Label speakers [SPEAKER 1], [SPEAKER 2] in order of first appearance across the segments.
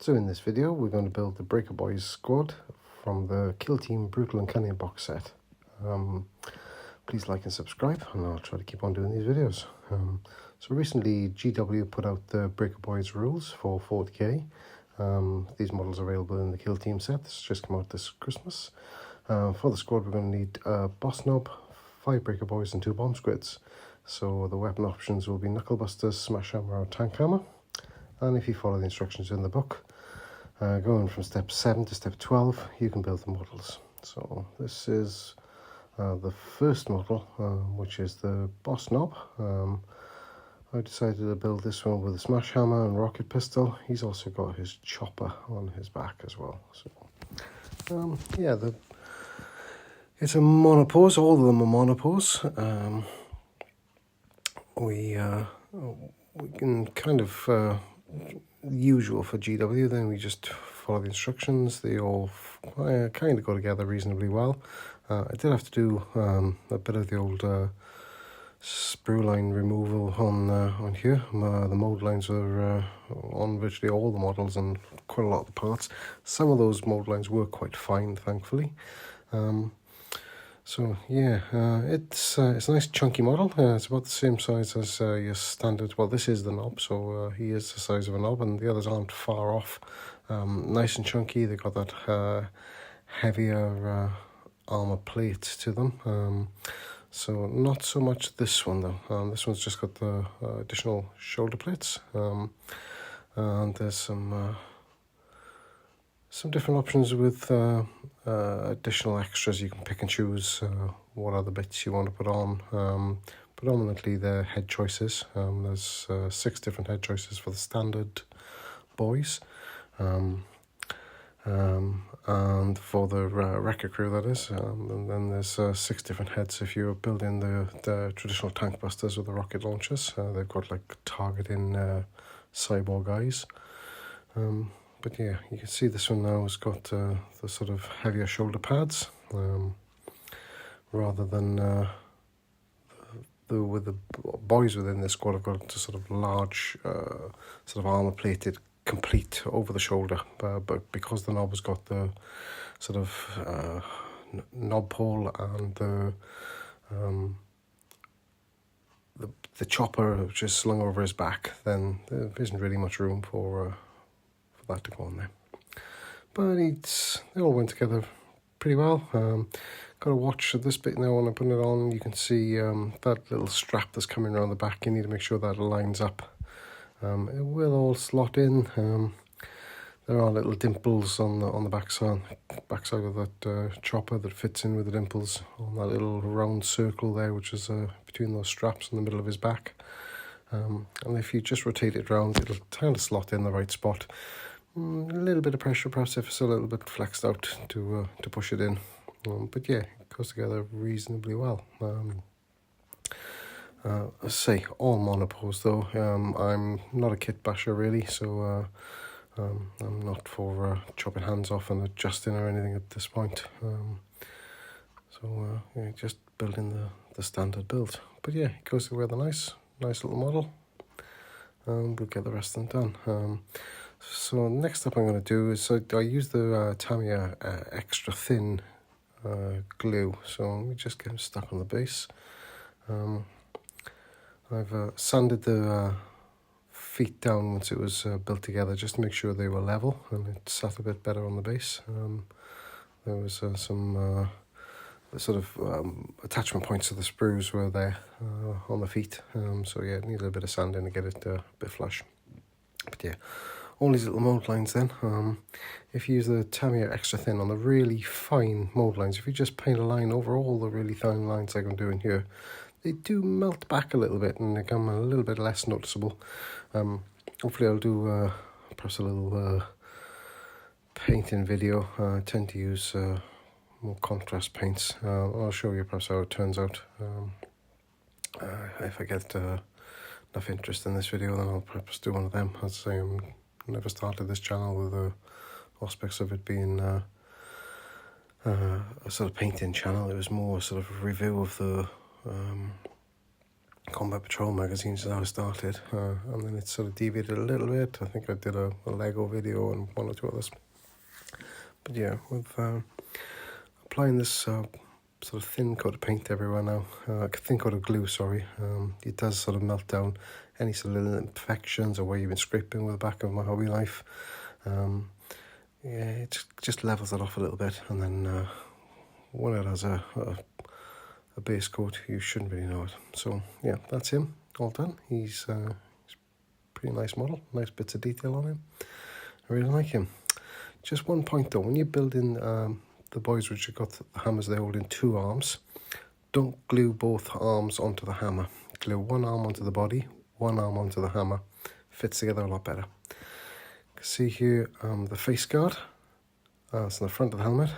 [SPEAKER 1] So in this video we're going to build the Breaker Boyz squad from the Kill Team Brutal and Cunning box set. Please like and subscribe, and I'll try to keep on doing these videos. So recently GW put out the Breaker Boyz rules for 40k. These models are available in the Kill Team set. This just come out this Christmas. For the squad we're going to need a boss knob, 5 Breaker Boyz and 2 bomb squids. So the weapon options will be knuckle busters, smash hammer or tank hammer. And if you follow the instructions in the book, going from step 7 to step 12, you can build the models. So this is the first model, which is the boss knob. I decided to build this one with a smash hammer and rocket pistol. He's also got his chopper on his back as well. So yeah, it's a monopose. All of them are monopose. We can kind of usual for GW, then we just follow the instructions. They all kind of go together reasonably well. I did have to do a bit of the old sprue line removal on here. The mold lines are on virtually all the models and quite a lot of the parts. Some of those mold lines work quite fine, thankfully. So yeah, it's a nice chunky model. It's about the same size as your standard. Well, this is the knob, so he is the size of a knob, and the others aren't far off. Nice and chunky. They got that heavier armor plate to them. So not so much this one though. This one's just got the additional shoulder plates, and there's some different options with additional extras. You can pick and choose what other bits you want to put on. Predominantly they're head choices. There's 6 different head choices for the standard boys. And for the wrecker crew, that is. And then there's 6 different heads if you're building the traditional tank busters with the rocket launchers. They've got like targeting cyborg eyes. But yeah, you can see this one now has got the sort of heavier shoulder pads, rather than with the boys within this squad have got a sort of large, sort of armor plated complete over the shoulder. But because the knob has got the sort of knob pole and the chopper which is slung over his back, then there isn't really much room for that to go on there. But they all went together pretty well. Got to watch this bit now when I put it on. You can see that little strap that's coming around the back. You need to make sure that lines up. It will all slot in. There are little dimples on the backside of that chopper that fits in with the dimples on that little round circle there, which is between those straps in the middle of his back. And if you just rotate it around, it'll kind of slot in the right spot. A little bit of pressure perhaps if it's a little bit flexed out to push it in. But yeah, it goes together reasonably well. I say all monopose though. I'm not a kit basher really, so I'm not for chopping hands off and adjusting or anything at this point. Yeah, just building the standard build. But yeah, it goes together nice little model. We'll get the rest of them done. So next up I'm going to do is, I use the Tamiya extra thin glue, so let me just get them stuck on the base. I've sanded the feet down once it was built together just to make sure they were level and it sat a bit better on the base. There was some sort of attachment points to the sprues were there on the feet, so yeah, need a little bit of sanding to get it a bit flush. But yeah, all these little mold lines then. If you use the Tamiya extra thin on the really fine mold lines, if you just paint a line over all the really fine lines like I'm doing here, they do melt back a little bit and become a little bit less noticeable. Hopefully I'll do perhaps a little painting video. I tend to use more contrast paints. I'll show you perhaps how it turns out. If I get enough interest in this video, then I'll perhaps do one of them. As I say, I never started this channel with the aspects of it being a sort of painting channel. It was more sort of a review of the Combat Patrol magazines is how I started, and then it sort of deviated a little bit. I think I did a Lego video and one or two others. But yeah, with applying this sort of thin coat of paint everywhere now, thin coat of glue, sorry, it does sort of melt down any sort of little imperfections or where you've been scraping with the back of my hobby knife. Yeah, it just levels it off a little bit, and then when it has a base coat, you shouldn't really know it. So yeah, that's him, all done. He's a pretty nice model, nice bits of detail on him. I really like him. Just one point though, when you're building the boys which have got the hammers, they hold in two arms, don't glue both arms onto the hammer. Glue one arm onto the body, one arm onto the hammer. Fits together a lot better. See here, the face guard, it's on the front of the helmet.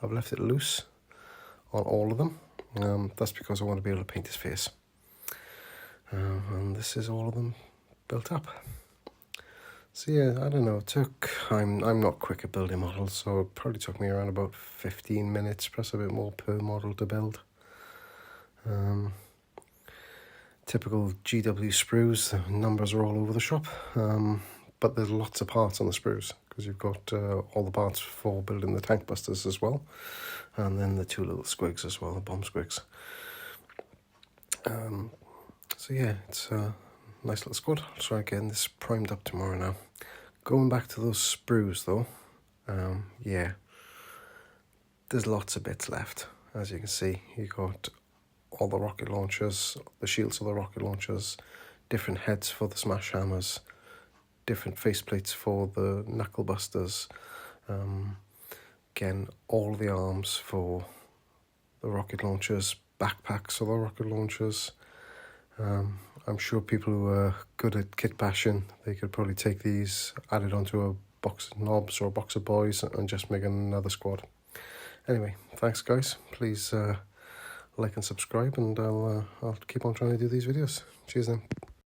[SPEAKER 1] I've left it loose on all of them. That's because I want to be able to paint his face. And this is all of them built up. So yeah, I don't know, I'm not quick at building models, so it probably took me around about 15 minutes, plus a bit more per model to build. Typical GW sprues, the numbers are all over the shop, but there's lots of parts on the sprues, because you've got all the parts for building the tank busters as well, and then the two little squigs as well, the bomb squigs. So yeah, it's a nice little squad. I'll try getting this primed up tomorrow now. Going back to those sprues though, yeah, there's lots of bits left. As you can see, you got all the rocket launchers, the shields of the rocket launchers, different heads for the smash hammers, different faceplates for the knuckle busters, again, all the arms for the rocket launchers, backpacks for the rocket launchers. I'm sure people who are good at kit bashing, they could probably take these, add it onto a box of knobs or a box of boys and just make another squad. Anyway, thanks guys. Please like and subscribe, and I'll keep on trying to do these videos. Cheers then.